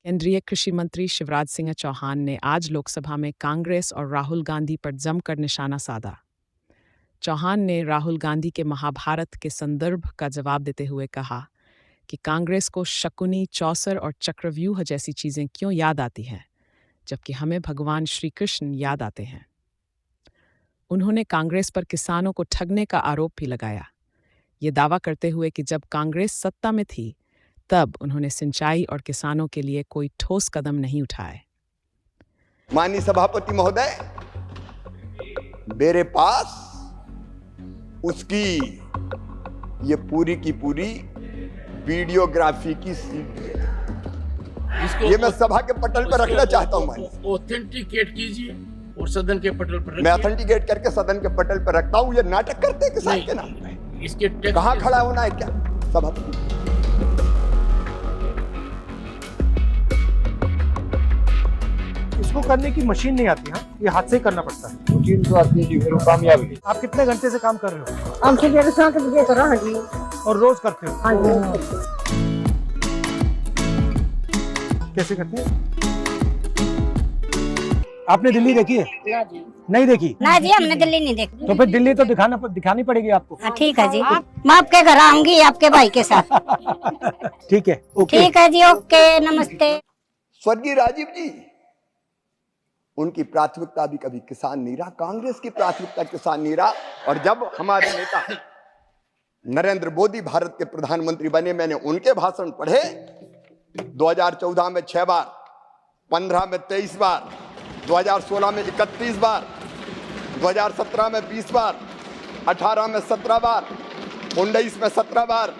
केंद्रीय कृषि मंत्री शिवराज सिंह चौहान ने आज लोकसभा में कांग्रेस और राहुल गांधी पर जमकर निशाना साधा। चौहान ने राहुल गांधी के महाभारत के संदर्भ का जवाब देते हुए कहा कि कांग्रेस को शकुनी, चौसर और चक्रव्यूह जैसी चीजें क्यों याद आती हैं, जबकि हमें भगवान श्री कृष्ण याद आते हैं। उन्होंने कांग्रेस पर किसानों को ठगने का आरोप भी लगाया, ये दावा करते हुए कि जब कांग्रेस सत्ता में थी तब उन्होंने सिंचाई और किसानों के लिए कोई ठोस कदम नहीं उठाए। माननीय सभापति महोदय, मेरे पास उसकी ये पूरी की पूरी वीडियोग्राफी की सीडी है। ये मैं सभा के पटल पर रखना चाहता हूं। माननीय ऑथेंटिकेट कीजिए और सदन के पटल पर मैं ऑथेंटिकेट करके सदन के पटल पर रखता हूं। ये नाटक करते हैं किसान के नाम पे। इसके कहां खड़ा होना है क्या सभापति? इसको करने की मशीन नहीं आती। हाँ, ये हाथ से ही करना पड़ता है। मशीन तो आती है जी, फिर वो कामयाबी। आप कितने घंटे से काम कर रहे हो? हम सुबह 7 बजे कर रहे हैं जी। और रोज करते हो? हाँ जी। कैसे करते हैं? आपने दिल्ली देखी है? नहीं देखी? ना जी, हमने दिल्ली नहीं देखी। तो फिर दिल्ली तो दिखानी पड़ेगी आपको। ठीक है जी, मैं आपके घर आऊंगी आपके भाई के साथ। ठीक है, ओके। ठीक है जी, ओके, नमस्ते। स्वर्गीय राजीव जी, उनकी प्राथमिकता भी कभी किसान नहीं रहा, कांग्रेस की प्राथमिकता किसान नहीं रहा। और जब हमारे नेता नरेंद्र मोदी भारत के प्रधानमंत्री बने, मैंने उनके भाषण पढ़े। 2014 में 6 बार, 15 में 23 बार, 2016 में 31 बार, 2017 में 20 बार, 18 में 17 बार, 19 में 17 बार,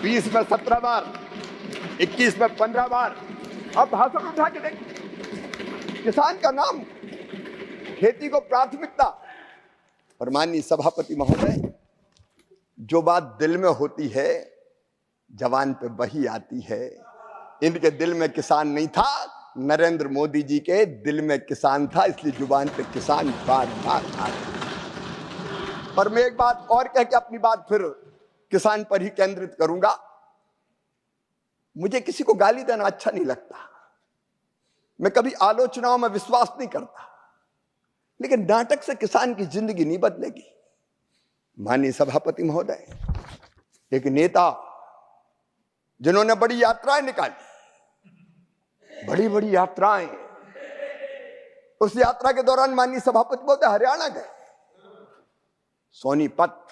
20 में 17 बार, 21 में 15 बार। अब भाषण उठा के देखिए, किसान का नाम, खेती को प्राथमिकता। और माननीय सभापति महोदय, जो बात दिल में होती है जवान पे वही आती है। इनके दिल में किसान नहीं था, नरेंद्र मोदी जी के दिल में किसान था, इसलिए जुबान पे किसान बार बार आ रहा। और मैं एक बात और कह के अपनी बात फिर किसान पर ही केंद्रित करूंगा। मुझे किसी को गाली देना अच्छा नहीं लगता, मैं कभी आलोचनाओं में विश्वास नहीं करता, लेकिन नाटक से किसान की जिंदगी नहीं बदलेगी। माननीय सभापति महोदय, एक नेता जिन्होंने बड़ी यात्राएं निकाली, बड़ी बड़ी यात्राएं, उस यात्रा के दौरान माननीय सभापति महोदय हरियाणा गए, सोनीपत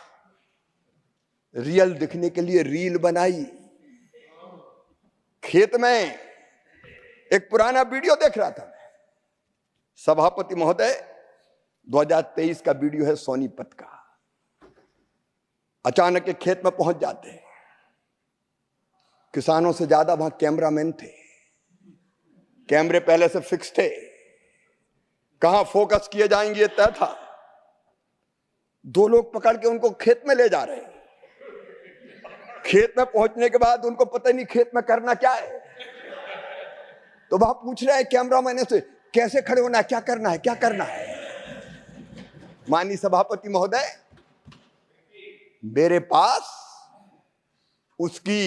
रियल दिखने के लिए रील बनाई। खेत में एक पुराना वीडियो देख रहा था मैं, सभापति महोदय, 2023 का वीडियो है सोनीपत का। अचानक एक खेत में पहुंच जाते हैं, किसानों से ज्यादा वहां कैमरामैन थे, कैमरे पहले से फिक्स थे, कहां फोकस किए जाएंगे ये तय था। 2 लोग पकड़ के उनको खेत में ले जा रहे हैं। खेत में पहुंचने के बाद उनको पता नहीं खेत में करना क्या है, तो वहां पूछ रहे हैं कैमरामैन से, कैसे खड़े होना है, क्या करना है, क्या करना है। माननीय सभापति महोदय, मेरे पास उसकी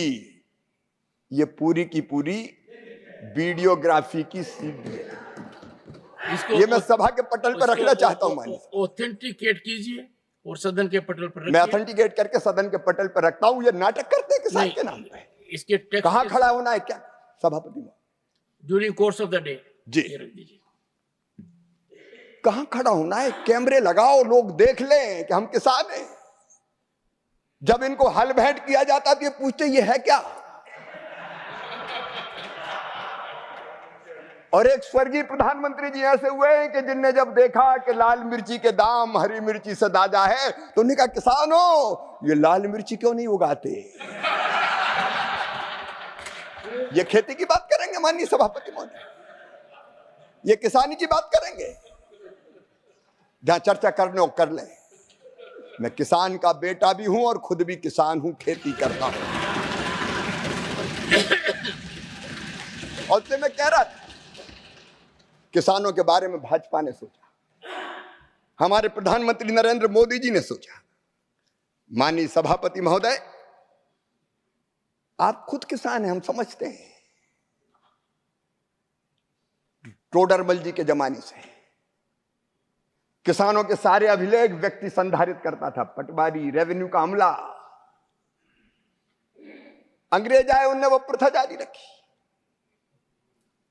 ये पूरी की पूरी वीडियोग्राफी की सीडी है। ये मैं सभा के पटल पर रखना चाहता हूं। माननीय, ऑथेंटिकेट कीजिए और सदन के पटल पर मैं ऑथेंटिकेट करके सदन के पटल पर रखता हूं। ये नाटक करते हैं किसान के नाम पे। इसके कहां खड़ा होना है क्या सभापति महोदय? During course of the day जी, कहां खड़ा होना है? कैमरे लगाओ, लोग देख लें कि हम किसान हैं। जब इनको हल भेंट किया जाता तो ये पूछते ये है क्या? और एक स्वर्गीय प्रधानमंत्री जी ऐसे हुए हैं कि जिनने जब देखा कि लाल मिर्ची के दाम हरी मिर्ची से दादा है, तो उन्होंने कहा, किसानों ये लाल मिर्ची क्यों नहीं उगाते? ये खेती की बात करेंगे माननीय सभापति महोदय, ये किसानी की बात करेंगे? जहां चर्चा करने हो कर लें। मैं किसान का बेटा भी हूं और खुद भी किसान हूं, खेती करता हूं। और उससे मैं कह रहा था, किसानों के बारे में भाजपा ने सोचा, हमारे प्रधानमंत्री नरेंद्र मोदी जी ने सोचा। माननीय सभापति महोदय, आप खुद किसान हैं, हम समझते हैं, टोडरमल जी के जमाने से किसानों के सारे अभिलेख व्यक्ति संधारित करता था, पटवारी, रेवेन्यू का अमला। अंग्रेज आए, उनने वो प्रथा जारी रखी,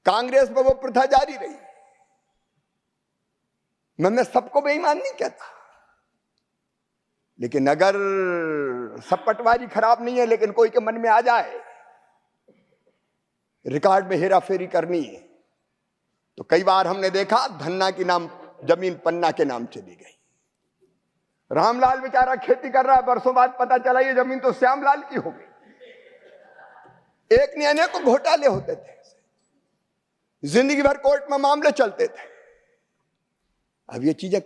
कांग्रेस में वो प्रथा जारी रही। मैं सबको बेईमान नहीं कहता, लेकिन अगर सब पटवारी खराब नहीं है, लेकिन कोई के मन में आ जाए रिकॉर्ड में हेराफेरी करनी है, तो कई बार हमने देखा धन्ना की नाम जमीन पन्ना के नाम चली गई। रामलाल बेचारा खेती कर रहा है, बरसों बाद पता चला ये जमीन तो श्यामलाल की हो गई। एक नहीं अनेक घोटाले होते थे, जिंदगी भर कोर्ट में मामले चलते थे। अब ये चीजें